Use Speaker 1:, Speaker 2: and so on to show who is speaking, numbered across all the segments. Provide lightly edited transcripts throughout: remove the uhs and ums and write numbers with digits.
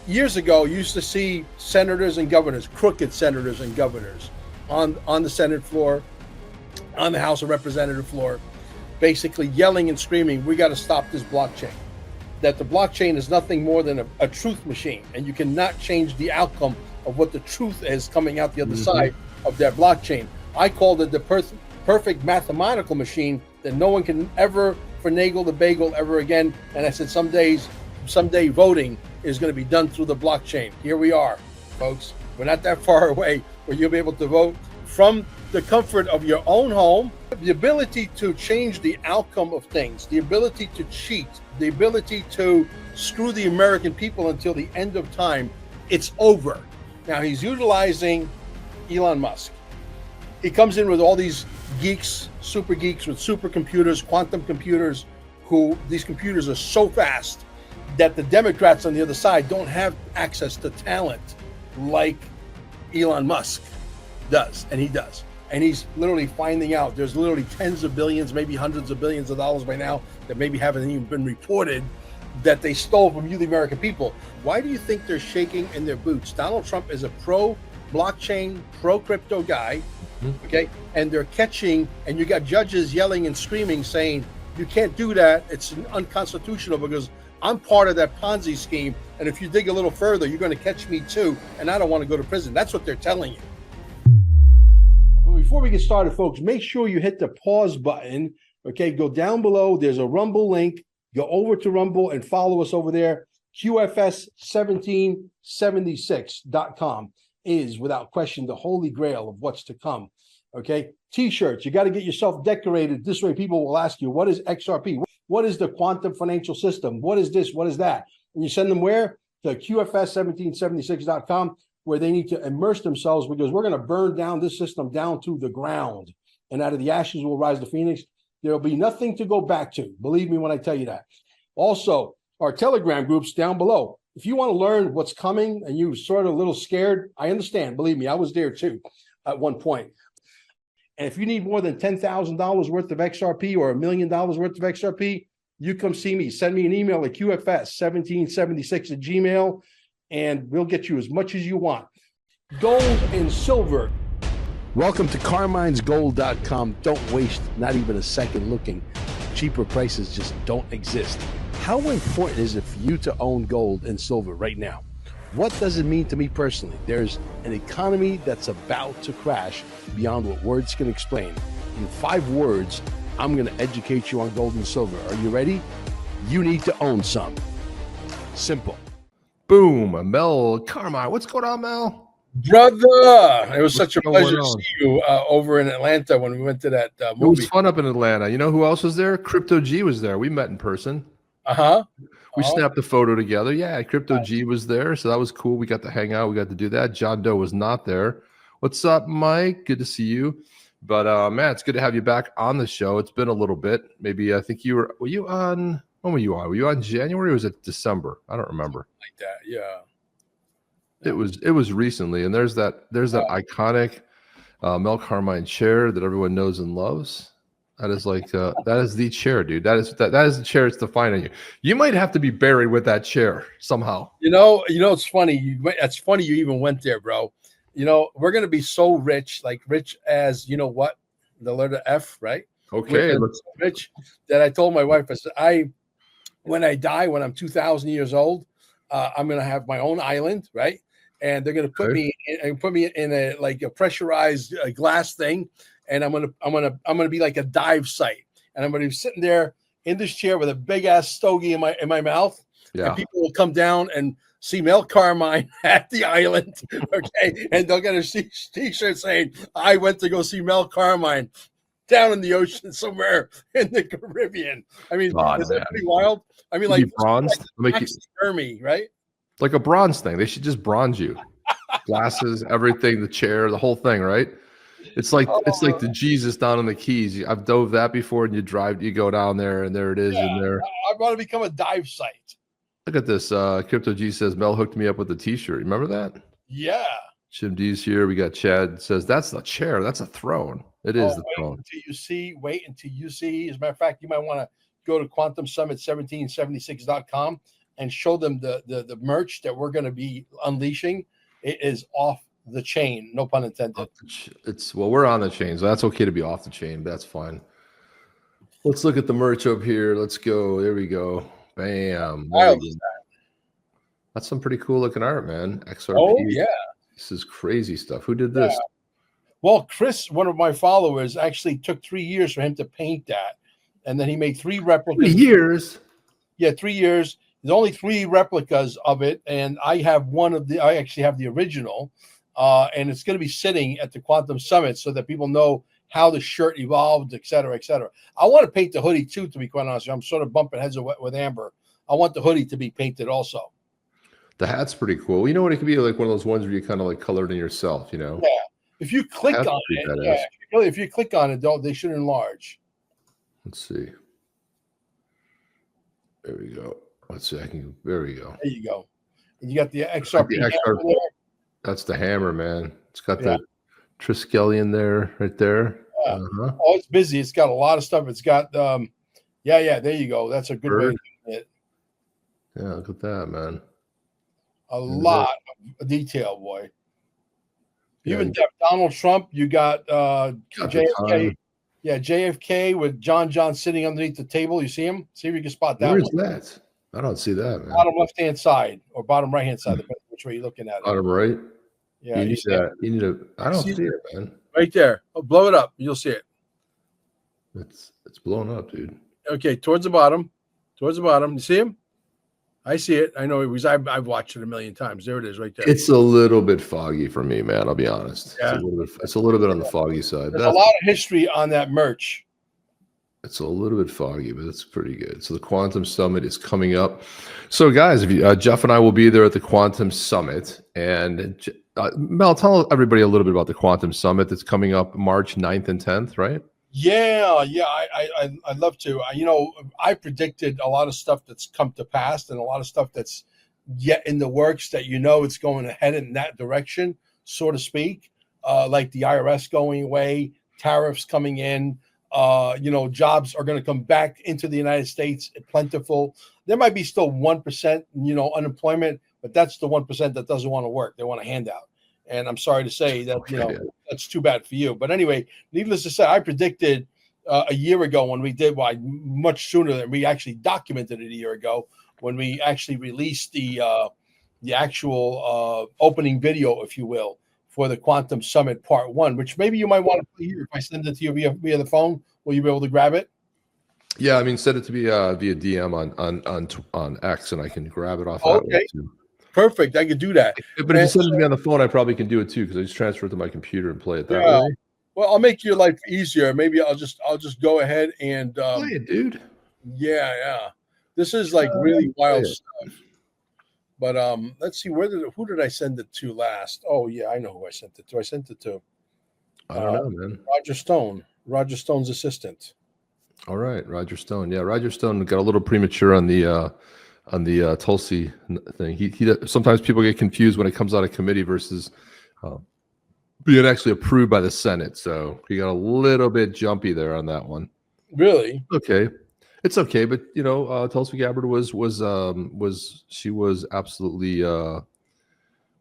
Speaker 1: years ago, you used to see senators and governors, crooked senators and governors, on the Senate floor, on the House of Representative floor, basically yelling and screaming, "We got to stop this blockchain." That the blockchain is nothing more than a truth machine, and you cannot change the outcome of what the truth is coming out the other side of that blockchain. I called it the perfect mathematical machine that no one can ever finagle the bagel ever again. And I said, someday voting is going to be done through the blockchain. Here we are, folks. We're not that far away where you'll be able to vote from the comfort of your own home. The ability to change the outcome of things, the ability to cheat, the ability to screw the American people until the end of time, it's over. Now he's utilizing Elon Musk. He comes in with all these geeks, super geeks with supercomputers, quantum computers, who these computers are so fast that the Democrats on the other side don't have access to talent like Elon Musk does, and he does. And he's literally finding out there's literally tens of billions, maybe hundreds of billions of dollars by now that maybe haven't even been reported that they stole from you, the American people. Why do you think they're shaking in their boots? Donald Trump is a pro-blockchain, pro-crypto guy, okay? And they're catching, and you got judges yelling and screaming saying, you can't do that. It's unconstitutional because I'm part of that Ponzi scheme. And if you dig a little further, you're going to catch me too. And I don't want to go to prison. That's what they're telling you. But before we get started, folks, make sure you hit the pause button. Okay, go down below. There's a Rumble link. Go over to Rumble and follow us over there. QFS1776.com is without question the holy grail of what's to come. Okay, t-shirts, you got to get yourself decorated. This way people will ask you, what is XRP? What is the quantum financial system? What is this? What is that? And you send them where? To QFS1776.com, where they need to immerse themselves, because we're going to burn down this system down to the ground. And out of the ashes will rise the phoenix. There'll be nothing to go back to. Believe me when I tell you that. Also, our Telegram groups down below. If you want to learn what's coming and you're sort of a little scared, I understand. Believe me, I was there too at one point. And if you need more than $10,000 worth of XRP or $1 million worth of XRP, you come see me. Send me an email at QFS1776@gmail, and we'll get you as much as you want. Gold and silver. Welcome to CarminesGold.com. Don't waste not even a second looking. Cheaper prices just don't exist. How important is it for you to own gold and silver right now? What does it mean to me personally? There's an economy that's about to crash beyond what words can explain. In 5 words, I'm going to educate you on gold and silver. Are you ready? You need to own some. Simple.
Speaker 2: Boom. Mel Carmine. What's going on, Mel?
Speaker 1: Brother, it was such a pleasure to see you over in Atlanta when we went to that movie.
Speaker 2: It was fun up in Atlanta. You know who else was there? Crypto G was there. We met in person. We snapped a photo together. Yeah, Crypto G was there, so that was cool. We got to hang out. We got to do that. John Doe was not there. What's up, Mike? Good to see you. But man, it's good to have you back on the show. It's been a little bit. Maybe I think you were you on? When were you on? Were you on January or was it December? I don't remember.
Speaker 1: Like that, yeah.
Speaker 2: It was recently, and there's that iconic Mel Carmine chair that everyone knows and loves. That is like that is the chair, dude. That is the chair that's defining you. You might have to be buried with that chair somehow.
Speaker 1: You know, it's funny. It's funny you even went there, bro. You know, we're gonna be so rich, like rich as you know what, the letter F, right?
Speaker 2: Okay,
Speaker 1: let's so rich that I told my wife, I said, when I die, when I'm 2,000 years old, I'm gonna have my own island, right? And they're gonna put me in a like a pressurized glass thing, and I'm gonna be like a dive site, and I'm gonna be sitting there in this chair with a big ass stogie in my mouth, and people will come down and see Mel Carmine at the island, okay, and they'll get a t-shirt saying, "I went to go see Mel Carmine down in the ocean somewhere in the Caribbean." I mean, is that pretty wild? I mean, like
Speaker 2: bronzed,
Speaker 1: like Hermie, right?
Speaker 2: Like a bronze thing. They should just bronze you. Glasses, everything, the chair, the whole thing, right? It's like the Jesus down in the Keys. I've dove that before, and you go down there, and there it is in there.
Speaker 1: I want to become a dive site.
Speaker 2: Look at this. Crypto G says Mel hooked me up with the t-shirt. Remember that?
Speaker 1: Yeah.
Speaker 2: Jim D's here. We got Chad says that's the chair. That's a throne. It is the throne.
Speaker 1: Wait until you see. As a matter of fact, you might want to go to QuantumSummit1776.com. and show them the merch that we're going to be unleashing, it is off the chain. No pun intended.
Speaker 2: It's well, we're on the chain, so that's okay to be off the chain. But that's fine. Let's look at the merch up here. Let's go. There we go. Bam. That's some pretty cool looking art, man. XRP.
Speaker 1: Oh yeah.
Speaker 2: This is crazy stuff. Who did this?
Speaker 1: Yeah. Well, Chris, one of my followers, actually took 3 years for him to paint that. And then he made 3 replicas.
Speaker 2: 3 years?
Speaker 1: Yeah, 3 years. There's only 3 replicas of it. And I have I actually have the original. And it's going to be sitting at the Quantum Summit so that people know how the shirt evolved, et cetera, et cetera. I want to paint the hoodie too, to be quite honest. I'm sort of bumping heads with Amber. I want the hoodie to be painted also.
Speaker 2: The hat's pretty cool. You know what? It could be like one of those ones where you kind of like colored in yourself, you know?
Speaker 1: Yeah. If you click on it, if you click on it, they should enlarge.
Speaker 2: Let's see. There we go. Let's see. There we go.
Speaker 1: There you go. And you got the XRP.
Speaker 2: That's the hammer, man. It's got the Triskelion there, right there.
Speaker 1: Yeah. Oh, it's busy. It's got a lot of stuff. It's got, there you go. That's a good way to do it.
Speaker 2: Yeah, look at that, man.
Speaker 1: A lot of detail, boy. Even Donald Trump, you got JFK. Yeah, JFK with John sitting underneath the table. You see him? See if you can spot that.
Speaker 2: Where's that? I don't see that, man.
Speaker 1: Bottom left-hand side or bottom right-hand side, depending which way you're looking at it.
Speaker 2: Bottom right?
Speaker 1: Yeah.
Speaker 2: You need that. You need to. I don't see it, man.
Speaker 1: Right there. Oh, blow it up. You'll see it.
Speaker 2: It's blown up, dude.
Speaker 1: Okay, towards the bottom. Towards the bottom. You see him? I see it. I know it was. I've watched it a million times. There it is, right there.
Speaker 2: It's a little bit foggy for me, man. I'll be honest.
Speaker 1: Yeah.
Speaker 2: It's a little bit on the foggy side.
Speaker 1: There's a lot of history on that merch.
Speaker 2: It's a little bit foggy, but it's pretty good. So the Quantum Summit is coming up. So guys, if you, Jeff and I will be there at the Quantum Summit. And Mel, tell everybody a little bit about the Quantum Summit that's coming up March 9th and 10th, right?
Speaker 1: Yeah, I'd love to. I predicted a lot of stuff that's come to pass and a lot of stuff that's yet in the works that it's going ahead in that direction, so to speak. Like the IRS going away, tariffs coming in, jobs are going to come back into the United States plentiful. There might be still 1%, unemployment, but that's the 1% that doesn't want to work. They want a handout. And I'm sorry to say that, that's too bad for you. But anyway, needless to say, I predicted a year ago when we did, much sooner than we actually documented it a year ago, when we actually released the actual opening video, if you will, for the Quantum Summit Part 1, which maybe you might want to play here. If I send it to you via the phone, will you be able to grab it?
Speaker 2: Yeah, send it to me via DM on X, and I can grab it off.
Speaker 1: Okay. Perfect. I could do that.
Speaker 2: But if you send it to me on the phone, I probably can do it too, because I just transfer it to my computer and play it that way.
Speaker 1: Well, I'll make your life easier. Maybe I'll just go ahead and
Speaker 2: play it, dude.
Speaker 1: Yeah. This is like really wild stuff. But let's see, who did I send it to last? Oh yeah, I know who I sent it to. I sent it to
Speaker 2: I don't know, man.
Speaker 1: Roger Stone's assistant.
Speaker 2: All right, Roger Stone. Yeah, Roger Stone got a little premature on the Tulsi thing. He sometimes people get confused when it comes out of committee versus being actually approved by the Senate. So he got a little bit jumpy there on that one.
Speaker 1: Really?
Speaker 2: Okay, it's okay. But Tulsi Gabbard was absolutely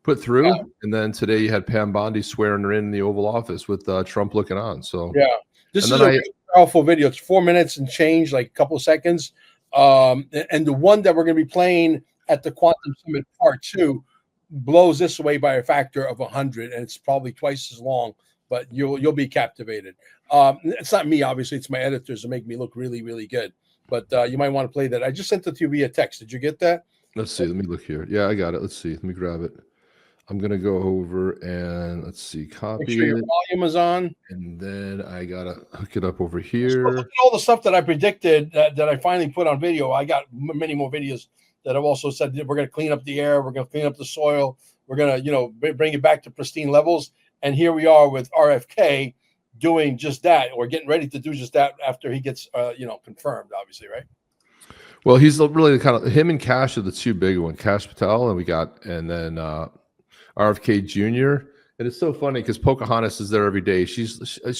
Speaker 2: put through. Yeah. And then today you had Pam Bondi swearing her in the Oval Office with Trump looking on. So
Speaker 1: yeah, this is a really powerful video. It's 4 minutes and change, like a couple of seconds. And the one that we're going to be playing at the Quantum Summit Part 2 blows this away by a factor of 100, and it's probably twice as long. But you'll be captivated. It's not me, obviously. It's my editors to make me look really, really good. But you might want to play that. I just sent it to you via text. Did you get that?
Speaker 2: Let's see. Let me look here. Yeah, I got it. Let's see. Let me grab it. I'm going to go over and let's see. Copy.
Speaker 1: Make sure your volume is on.
Speaker 2: And then I got to hook it up over here.
Speaker 1: Look at all the stuff that I predicted that I finally put on video. I got many more videos that I've also said that we're going to clean up the air. We're going to clean up the soil. We're going to, bring it back to pristine levels. And here we are with RFK doing just that, or getting ready to do just that after he gets, confirmed, obviously, right?
Speaker 2: Well, he's really him and Cash are the two big ones. Cash Patel, and then RFK Jr. And it's so funny because Pocahontas is there every day. She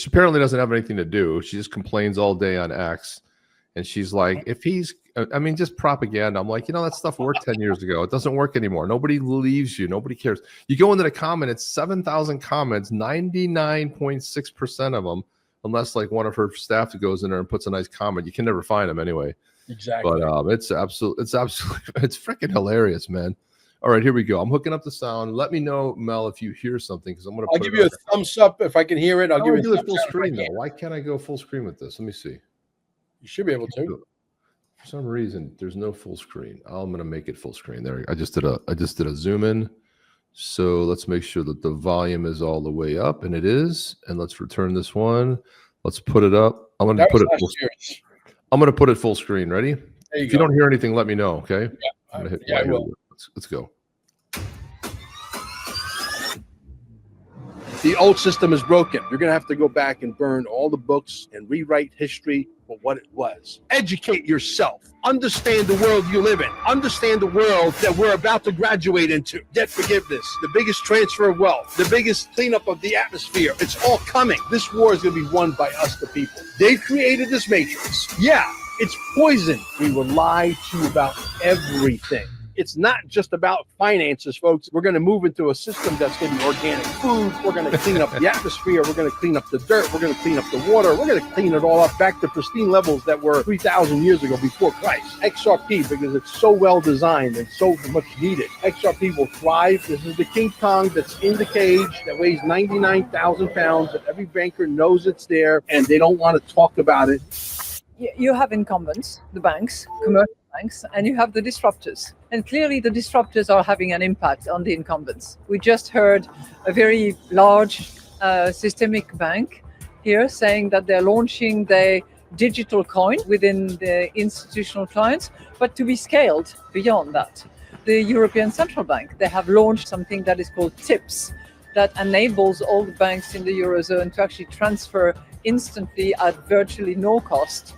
Speaker 2: apparently doesn't have anything to do. She just complains all day on X. And she's like, if he's I mean, just propaganda. I'm like, that stuff worked 10 years ago. It doesn't work anymore. Nobody believes you. Nobody cares. You go into the comment, it's 7,000 comments, 99.6% of them, unless like one of her staff goes in there and puts a nice comment. You can never find them anyway.
Speaker 1: Exactly.
Speaker 2: But it's freaking hilarious, man. All right, here we go. I'm hooking up the sound. Let me know, Mel, if you hear something, because I'll
Speaker 1: give you a thumbs up if I can hear it. I'll give you a
Speaker 2: full screen though. Why can't I go full screen with this? Let me see.
Speaker 1: You should be able to.
Speaker 2: For some reason, there's no full screen. I'm gonna make it full screen. There, I just did a zoom in. So let's make sure that the volume is all the way up, and it is. And let's return this one. Let's put it up. I'm gonna put it full screen. Ready? If you don't hear anything, let me know. Okay.
Speaker 1: Yeah, I will.
Speaker 2: Let's go.
Speaker 1: The old system is broken. You're going to have to go back and burn all the books and rewrite history for what it was. Educate yourself. Understand the world you live in. Understand the world that we're about to graduate into. Debt forgiveness, the biggest transfer of wealth, the biggest cleanup of the atmosphere. It's all coming. This war is going to be won by us, the people. They've created this matrix. Yeah, it's poison. We will lie to you about everything. It's not just about finances, folks. We're going to move into a system that's going to be organic food. We're going to clean up the atmosphere. We're going to clean up the dirt. We're going to clean up the water. We're going to clean it all up back to pristine levels that were 3,000 years ago before Christ. XRP, because it's so well designed and so much needed. XRP will thrive. This is the King Kong that's in the cage that weighs 99,000 pounds. And every banker knows it's there, and they don't want to talk about it.
Speaker 3: You have incumbents, the banks, commercial banks, and you have the disruptors. And clearly the disruptors are having an impact on the incumbents. We just heard a very large systemic bank here saying that they're launching their digital coin within the institutional clients, but to be scaled beyond that. The European Central Bank, they have launched something that is called TIPS, that enables all the banks in the Eurozone to actually transfer instantly at virtually no cost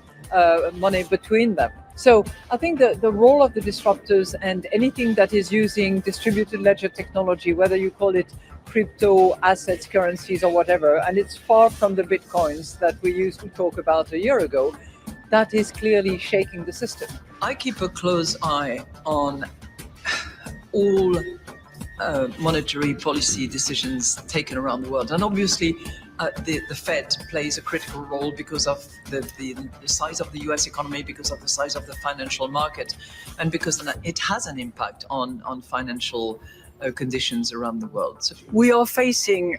Speaker 3: money between them. So I think the role of the disruptors and anything that is using distributed ledger technology, whether you call it crypto assets, currencies or whatever, and it's far from the Bitcoins that we used to talk about a year ago, that is clearly shaking the system.
Speaker 4: I keep a close eye on all monetary policy decisions taken around the world. And obviously, the Fed plays a critical role because of the size of the US economy, because of the size of the financial market, and because it has an impact on financial conditions around the world. So
Speaker 3: we are facing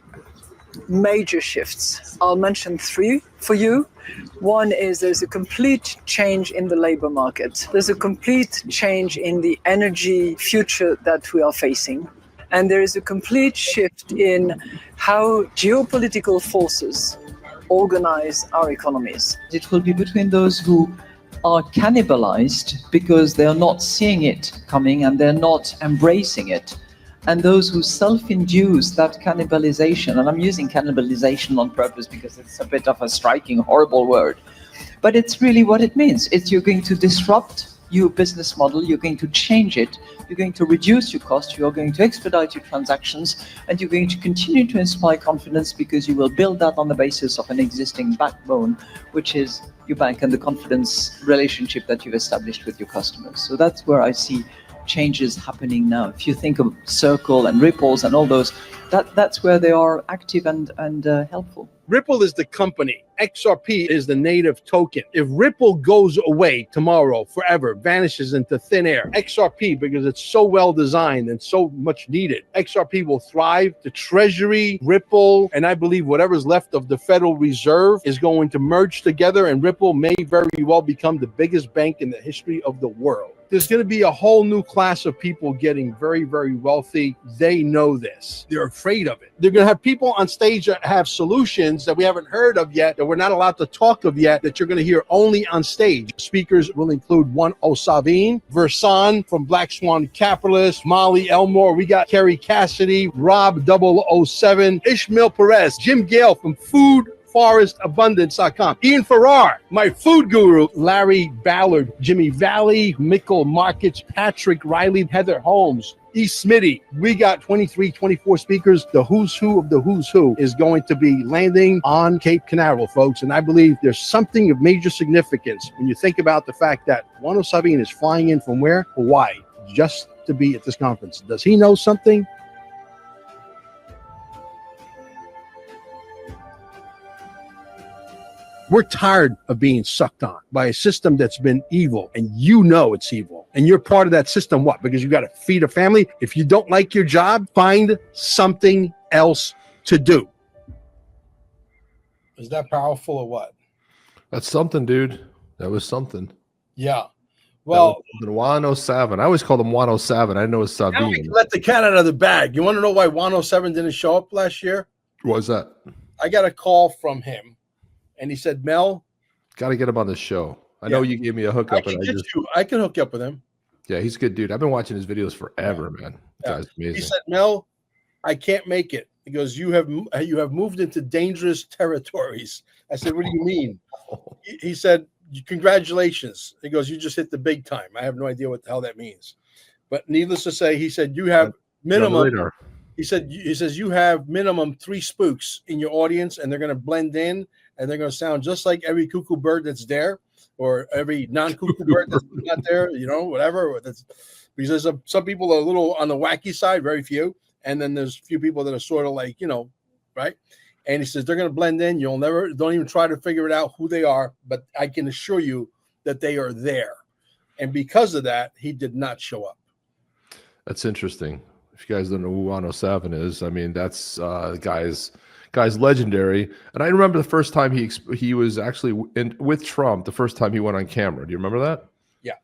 Speaker 3: major shifts. I'll mention three for you. One is there's a complete change in the labor market. There's a complete change in the energy future that we are facing. And there is a complete shift in how geopolitical forces organize our economies.
Speaker 4: it will be between those who are cannibalized because they're not seeing it coming and they're not embracing it, and those who self-induce that cannibalization. And I'm using cannibalization on purpose because it's a bit of a striking, horrible word, but it's really what it means. It's you're going to disrupt your business model, you're going to change it, you're going to reduce your cost, you're going to expedite your transactions, and you're going to continue to inspire confidence because you will build that on the basis of an existing backbone, which is your bank and the confidence relationship that you've established with your customers. So that's where I see changes happening now. If you think of Circle and Ripples and all those, that's where they are active and helpful.
Speaker 1: Ripple is the company. XRP is the native token. If Ripple goes away tomorrow, forever, vanishes into thin air, XRP, because it's so well designed and so much needed, XRP will thrive. The Treasury, Ripple, and I believe whatever's left of the Federal Reserve is going to merge together, and Ripple may very well become the biggest bank in the history of the world. There's going to be a whole new class of people getting very, very wealthy. They know this. They're afraid of it. They're going to have people on stage that have solutions that we haven't heard of yet, that we're not allowed to talk of yet, that you're going to hear only on stage. Speakers will include One Osavin, Versan from Black Swan Capitalist, Molly Elmore. We got Kerry Cassidy, Rob 007, Ishmael Perez, Jim Gale from Food rainforestabundance.com. Ian Farrar, my food guru, Larry Ballard, Jimmy Valley, Mickle Markets, Patrick Riley, Heather Holmes, E. Smitty. We got 23, 24 speakers. The who's who of the who's who is going to be landing on Cape Canaveral, folks. And I believe there's something of major significance when you think about the fact that 107 is flying in from where? Hawaii, just to be at this conference. Does he know something? We're tired of being sucked on by a system that's been evil, and you know it's evil. And you're part of that system. What? Because you got to feed a family. If you don't like your job, find something else to do. Is that powerful or what?
Speaker 2: That's something, dude. That was something.
Speaker 1: Yeah. Well,
Speaker 2: the 107. I always called him 107. I know it's Sabine.
Speaker 1: Let the cat out of the bag. You want to know why 107 didn't show up last year?
Speaker 2: What was that?
Speaker 1: I got a call from him. And he said, Mel,
Speaker 2: got to get him on the show. I know you gave me a hookup.
Speaker 1: I can hook you up with him.
Speaker 2: Yeah, he's a good dude. I've been watching his videos forever, man.
Speaker 1: Yeah.
Speaker 2: Guy's amazing.
Speaker 1: He said, Mel, I can't make it. He goes, you have moved into dangerous territories. I said, what do you mean? He said, congratulations. He goes, you just hit the big time. I have no idea what the hell that means. But needless to say, he said, you have minimum. He says you have minimum 3 spooks in your audience, and they're going to blend in. And they're going to sound just like every cuckoo bird that's there, or every non-cuckoo bird that's not there, whatever. Because some people are a little on the wacky side, very few. And then there's a few people that are sort of like, right? And he says they're going to blend in. Don't even try to figure it out who they are. But I can assure you that they are there. And because of that, he did not show up.
Speaker 2: That's interesting. If you guys don't know who 107 is, I mean, that's the guy's legendary. And I remember the first time he was actually with Trump, the first time he went on camera. Do you remember that?
Speaker 1: Yeah.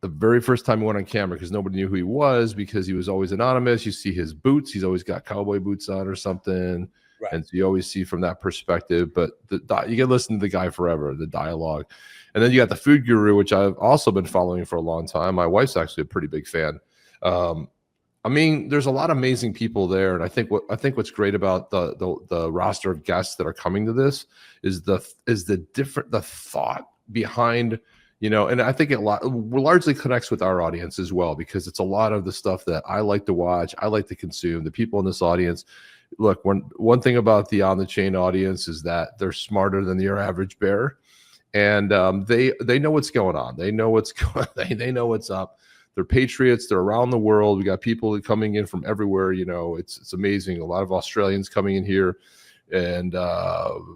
Speaker 2: The very first time he went on camera, because nobody knew who he was, because he was always anonymous. You see his boots. He's always got cowboy boots on or something. Right. And so you always see from that perspective. But you can listen to the guy forever, the dialogue. And then you got the food guru, which I've also been following for a long time. My wife's actually a pretty big fan. I mean, there's a lot of amazing people there, and I think what's great about the roster of guests that are coming to this is the thought behind, and I think it largely connects with our audience as well, because it's a lot of the stuff that I like to watch, I like to consume. The people in this audience, look, one thing about the On the Chain audience is that they're smarter than your average bear, and they know what's going on. They know what's going. They know what's up. They're patriots. They're around the world. We got people coming in from everywhere. It's amazing. A lot of Australians coming in here, and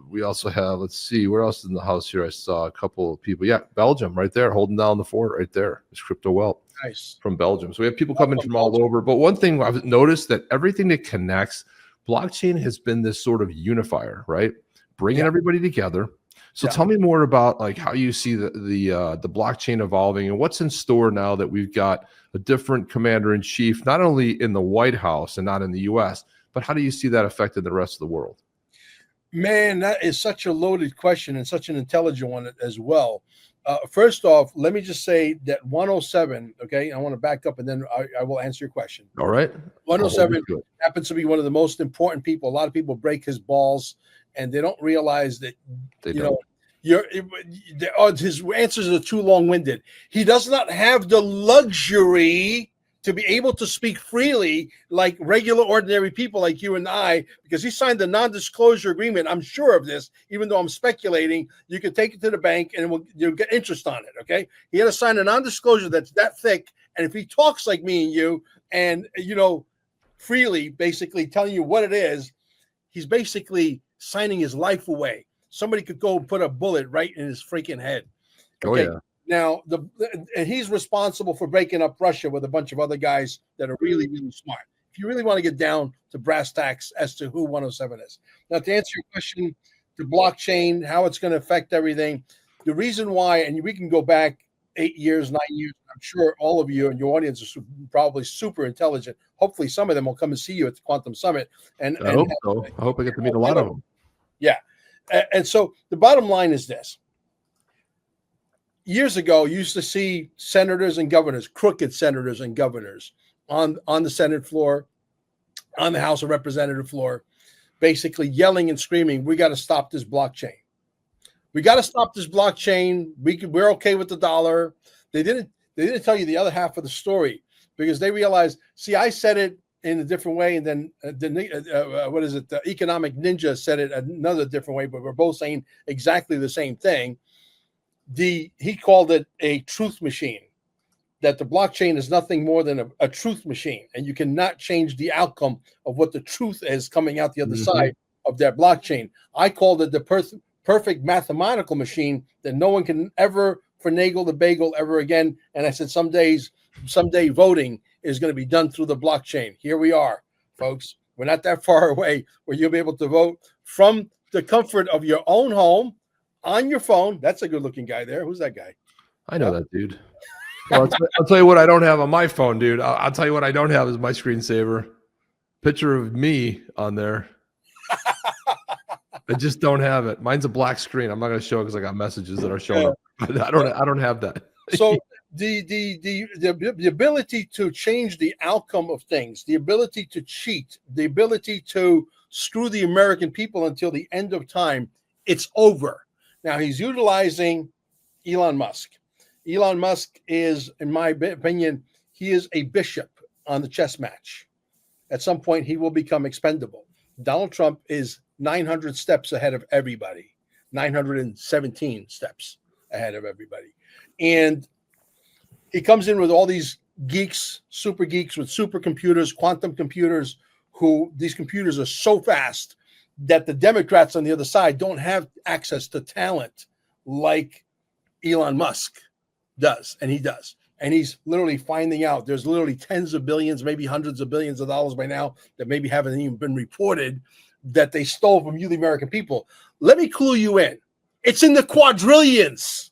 Speaker 2: we also have. Let's see, where else in the house here? I saw a couple of people. Yeah, Belgium, right there, holding down the fort, right there. It's Crypto Wealth,
Speaker 1: nice, from
Speaker 2: Belgium. So we have people coming from all over. But one thing I've noticed, that everything that connects blockchain has been this sort of unifier, right? Bringing everybody together. So tell me more about like how you see the blockchain evolving, and what's in store now that we've got a different commander in chief, not only in the White House and not in the U.S., but how do you see that affecting the rest of the world?
Speaker 1: Man, that is such a loaded question, and such an intelligent one as well. First off, let me just say that 107, okay, I want to back up, and then I will answer your question.
Speaker 2: All right.
Speaker 1: 107 happens to be one of the most important people. A lot of people break his balls, and they don't realize that, his answers are too long-winded. He does not have the luxury to be able to speak freely like regular, ordinary people like you and I, because he signed a non-disclosure agreement. I'm sure of this, even though I'm speculating. You can take it to the bank and you'll get interest on it, okay? He had to sign a non-disclosure that's that thick, and if he talks like me and you and, freely, basically telling you what it is, he's basically signing his life away. Somebody could go and put a bullet right in his freaking head. Okay? Oh, yeah. Now, and he's responsible for breaking up Russia with a bunch of other guys that are really, really smart. If you really want to get down to brass tacks as to who 107 is. Now, to answer your question, the blockchain, how it's going to affect everything, the reason why, and we can go back 8 years, 9 years, I'm sure all of you and your audience are probably super intelligent. Hopefully, some of them will come and see you at the Quantum Summit. And I hope so.
Speaker 2: I hope I get to meet a lot of them.
Speaker 1: Yeah. And so the bottom line is this. Years ago, you used to see senators and governors, crooked senators and governors on the Senate floor, on the House of Representative floor, basically yelling and screaming, we got to stop this blockchain. We got to stop this blockchain. We're okay with the dollar. They didn't tell you the other half of the story because they realized, see, I said it in a different way, and then what is it? The Economic Ninja said it another different way, but we're both saying exactly the same thing. He called it a truth machine, that the blockchain is nothing more than a truth machine, and you cannot change the outcome of what the truth is coming out the other side of that blockchain. I called it the perfect mathematical machine that no one can ever finagle the bagel ever again. And I said, someday voting is going to be done through the blockchain. Here we are, folks. We're not that far away where you'll be able to vote from the comfort of your own home on your phone. That's a good looking guy there. Who's that guy?
Speaker 2: I know that dude. Well, I'll tell you what I don't have on my phone, dude. I'll tell you what I don't have is my screensaver. Picture of me on there. I just don't have it. Mine's a black screen. I'm not going to show it because I got messages that are showing up. I don't have that.
Speaker 1: So the ability to change the outcome of things, the ability to cheat, the ability to screw the American people until the end of time, it's over. Now he's utilizing Elon Musk. Elon Musk is, in my opinion, he is a bishop on the chess match. At some point, he will become expendable. Donald Trump is 900 steps ahead of everybody, 917 steps ahead of everybody. And he comes in with all these geeks, super geeks with supercomputers, quantum computers, who these computers are so fast that the Democrats on the other side don't have access to talent like Elon Musk does, and he does. And he's literally finding out there's literally tens of billions, maybe hundreds of billions of dollars by now that maybe haven't even been reported that they stole from you, the American people. Let me clue you in. It's in the quadrillions.